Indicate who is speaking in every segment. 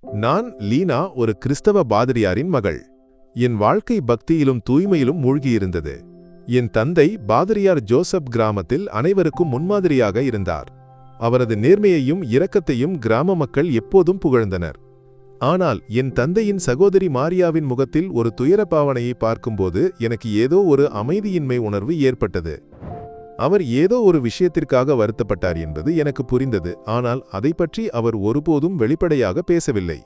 Speaker 1: நான் லீனா ஒரு கிறிஸ்தவ பாதிரியாரின் மகள். என் வாழ்க்கை பக்தியிலும் தூய்மையிலும் மூழ்கியிருந்தது. என் தந்தை பாதிரியார் ஜோசப் கிராமத்தில் அனைவருக்கும் முன்மாதிரியாக இருந்தார். அவரது நேர்மையையும் இரக்கத்தையும் கிராம மக்கள் எப்போதும் புகழ்ந்தனர். ஆனால் என் தந்தையின் சகோதரி மாரியாவின் முகத்தில் ஒரு துயர பாவனையை பார்க்கும்போது எனக்கு ஏதோ ஒரு அமைதியின்மை உணர்வு ஏற்பட்டது. அவர் ஏதோ ஒரு விஷயத்திற்காக வருத்தப்பட்டார் என்பது எனக்கு புரிந்தது. ஆனால் அதை பற்றி அவர் ஒருபோதும் வெளிப்படையாக பேசவில்லை.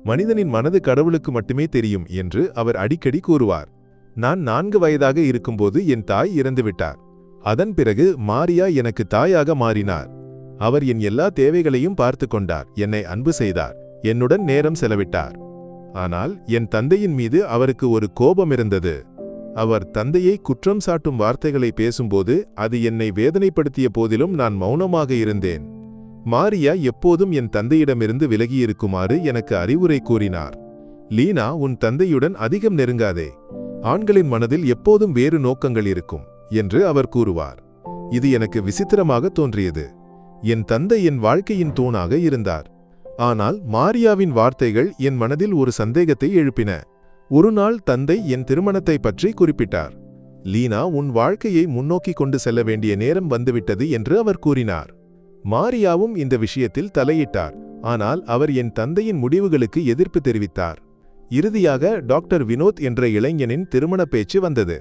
Speaker 1: மனிதனின் மனது கடவுளுக்கு மட்டுமே தெரியும் என்று அவர் அடிக்கடி கூறுவார். நான் 4 வயதாக இருக்கும்போது என் தாய் இறந்துவிட்டார். அதன் பிறகு மாரியா எனக்கு தாயாக மாறினார். அவர் என் எல்லா தேவைகளையும் பார்த்து கொண்டார், என்னை அன்பு செய்தார், என்னுடன் நேரம் செலவிட்டார். ஆனால் என் தந்தையின் மீது அவருக்கு ஒரு கோபம் இருந்தது. அவர் தந்தையை குற்றம் சாட்டும் வார்த்தைகளை பேசும்போது அது என்னை வேதனைப்படுத்திய போதிலும் நான் மௌனமாக இருந்தேன். மாரியா எப்போதும் என் தந்தையிடமிருந்து விலகியிருக்குமாறு எனக்கு அறிவுரை கூறினார். லீனா, உன் தந்தையுடன் அதிகம் நெருங்காதே. ஆண்களின் மனதில் எப்போதும் வேறு நோக்கங்கள் இருக்கும் என்று அவர் கூறுவார். இது எனக்கு விசித்திரமாக தோன்றியது. என் தந்தை என் வாழ்க்கையின் தூணாக இருந்தார். ஆனால் மாரியாவின் வார்த்தைகள் என் மனதில் ஒரு சந்தேகத்தை எழுப்பின. ஒரு நாள் தந்தை என் திருமணத்தை பற்றி குறிப்பிட்டார். லீனா, உன் வாழ்க்கையை முன்னோக்கி கொண்டு செல்ல வேண்டிய நேரம் வந்துவிட்டது என்று அவர் கூறினார். மாரியாவும் இந்த விஷயத்தில் தலையிட்டார். ஆனால் அவர் என் தந்தையின் முடிவுகளுக்கு எதிர்ப்பு தெரிவித்தார். இறுதியாக டாக்டர் வினோத் என்ற இளைஞனின் திருமண பேச்சு வந்தது.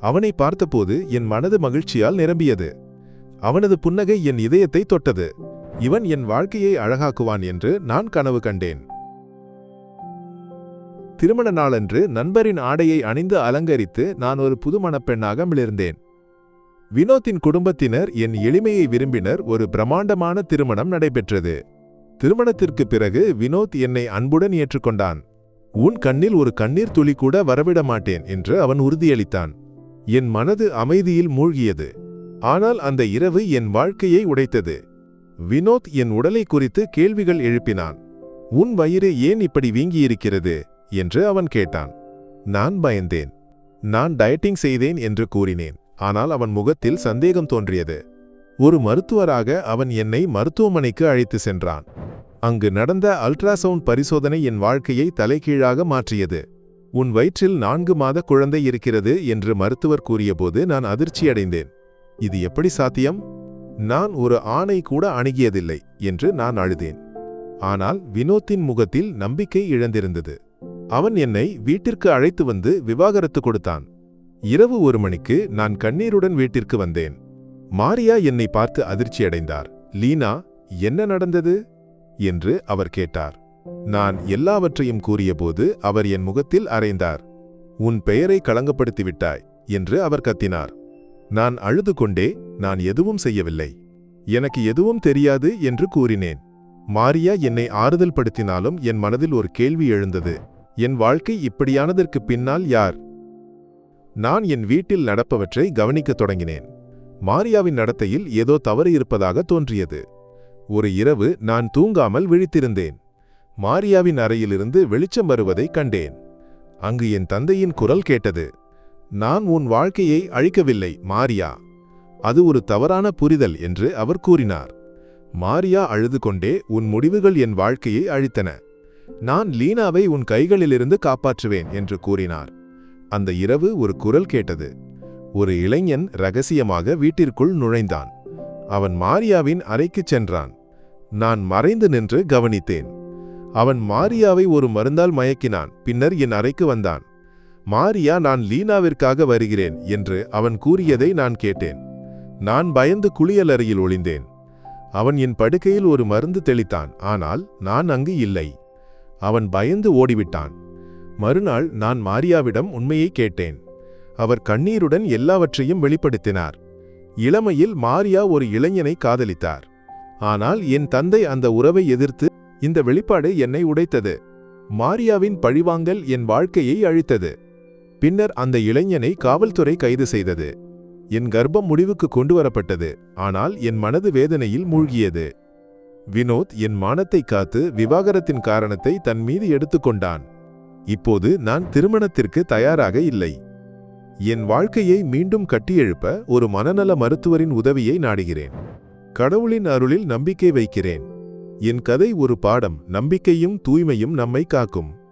Speaker 1: அவனை பார்த்தபோது என் மனது மகிழ்ச்சியால் நிரம்பியது. அவனது புன்னகை என் இதயத்தை தொட்டது. இவன் என் வாழ்க்கையை அழகாக்குவான் என்று நான் கனவு கண்டேன். திருமண நாளன்று நண்பரின் ஆடையை அணிந்து அலங்கரித்து நான் ஒரு புது மணப்பெண்ணாக மிளிர்ந்தேன். வினோத்தின் குடும்பத்தினர் என் எளிமையை விரும்பினர். ஒரு பிரம்மாண்டமான திருமணம் நடைபெற்றது. திருமணத்திற்கு பிறகு வினோத் என்னை அன்புடன் ஏற்றுக்கொண்டான். உன் கண்ணில் ஒரு கண்ணீர் துளி கூட வரவிட மாட்டேன் என்று அவன் உறுதியளித்தான். என் மனது அமைதியில் மூழ்கியது. ஆனால் அந்த இரவு என் வாழ்க்கையை உடைத்தது. வினோத் என் உடலை குறித்து கேள்விகள் எழுப்பினான். உன் வயிறு ஏன் இப்படி வீங்கியிருக்கிறது என்று அவன் கேட்டான். நான் பயந்தேன். நான் டயட்டிங் செய்தேன் என்று கூறினேன். ஆனால் அவன் முகத்தில் சந்தேகம் தோன்றியது. ஒரு மருத்துவராக அவன் என்னை மருத்துவமனைக்கு அழைத்து சென்றான். அங்கு நடந்த அல்ட்ராசவுண்ட் பரிசோதனை என் வாழ்க்கையை தலைகீழாக மாற்றியது. உன் வயிற்றில் 4 மாத குழந்தை இருக்கிறது என்று மருத்துவர் கூறியபோது நான் அதிர்ச்சியடைந்தேன். இது எப்படி சாத்தியம்? நான் ஒரு ஆணை கூட அணுகியதில்லை என்று நான் அழுதேன். ஆனால் வினோத்தின் முகத்தில் நம்பிக்கை இழந்திருந்தது. அவன் என்னை வீட்டிற்கு அழைத்து வந்து விவாகரத்து கொடுத்தான். இரவு 1 மணிக்கு நான் கண்ணீருடன் வீட்டிற்கு வந்தேன். மாரியா என்னை பார்த்து அதிர்ச்சியடைந்தார். லீனா, என்ன நடந்தது என்று அவர் கேட்டார். நான் எல்லாவற்றையும் கூறியபோது அவர் என் முகத்தில் அறைந்தார். உன் பெயரை களங்கப்படுத்திவிட்டாய் என்று அவர் கத்தினார். நான் அழுது கொண்டே, நான் எதுவும் செய்யவில்லை, எனக்கு எதுவும் தெரியாது என்று கூறினேன். மாரியா என்னை ஆறுதல் படுத்தினாலும் என் மனதில் ஒரு கேள்வி எழுந்தது. என் வாழ்க்கை இப்படியானதற்கு பின்னால் யார்? நான் என் வீட்டில் நடப்பவற்றை கவனிக்கத் தொடங்கினேன். மாரியாவின் நடத்தையில் ஏதோ தவறு இருப்பதாக தோன்றியது. ஒரு இரவு நான் தூங்காமல் விழித்திருந்தேன். மாரியாவின் அறையிலிருந்து வெளிச்சம் வருவதைக் கண்டேன். அங்கு என் தந்தையின் குரல் கேட்டது. நான் உன் வாழ்க்கையை அழிக்கவில்லை மாரியா, அது ஒரு தவறான புரிதல் என்று அவர் கூறினார். மாரியா அழுது கொண்டே, உன் முடிவுகள் என் வாழ்க்கையை அழித்தன, நான் லீனாவை உன் கைகளிலிருந்து காப்பாற்றுவேன் என்று கூறினார். அந்த இரவு ஒரு குரல் கேட்டது. ஒரு இளைஞன் ரகசியமாக வீட்டிற்குள் நுழைந்தான். அவன் மாரியாவின் அறைக்குச் சென்றான். நான் மறைந்து நின்று கவனித்தேன். அவன் மாரியாவை ஒரு மருந்தால் மயக்கினான். பின்னர் என் அறைக்கு வந்தான். மாரியா, நான் லீனாவிற்காக வருகிறேன் என்று அவன் கூறியதை நான் கேட்டேன். நான் பயந்து குளியலறையில் ஒளிந்தேன். அவன் என் படுக்கையில் ஒரு மருந்து தெளித்தான். ஆனால் நான் அங்கு இல்லை. அவன் பயந்து ஓடிவிட்டான். மறுநாள் நான் மாரியாவிடம் உண்மையை கேட்டேன். அவர் கண்ணீருடன் எல்லாவற்றையும் வெளிப்படுத்தினார். இளமையில் மாரியா ஒரு இளைஞனை காதலித்தார். ஆனால் என் தந்தை அந்த உறவை எதிர்த்து. இந்த வெளிப்பாடு என்னை உடைத்தது. மாரியாவின் பழிவாங்கல் என் வாழ்க்கையை அழித்தது. பின்னர் அந்த இளைஞனை காவல்துறை கைது செய்தது. என் கர்ப்பம் முடிவுக்கு கொண்டு வரப்பட்டது. ஆனால் என் மனது வேதனையில் மூழ்கியது. வினோத் என் மானத்தை காத்து விவாகரத்தின் காரணத்தை தன் மீது எடுத்துக்கொண்டான். இப்போது நான் திருமணத்திற்கு தயாராக இல்லை. என் வாழ்க்கையை மீண்டும் கட்டியெழுப்ப ஒரு மனநல மருத்துவரின் உதவியை நாடுகிறேன். கடவுளின் அருளில் நம்பிக்கை வைக்கிறேன். என் கதை ஒரு பாடம், நம்பிக்கையும் தூய்மையும் நம்மை காக்கும்.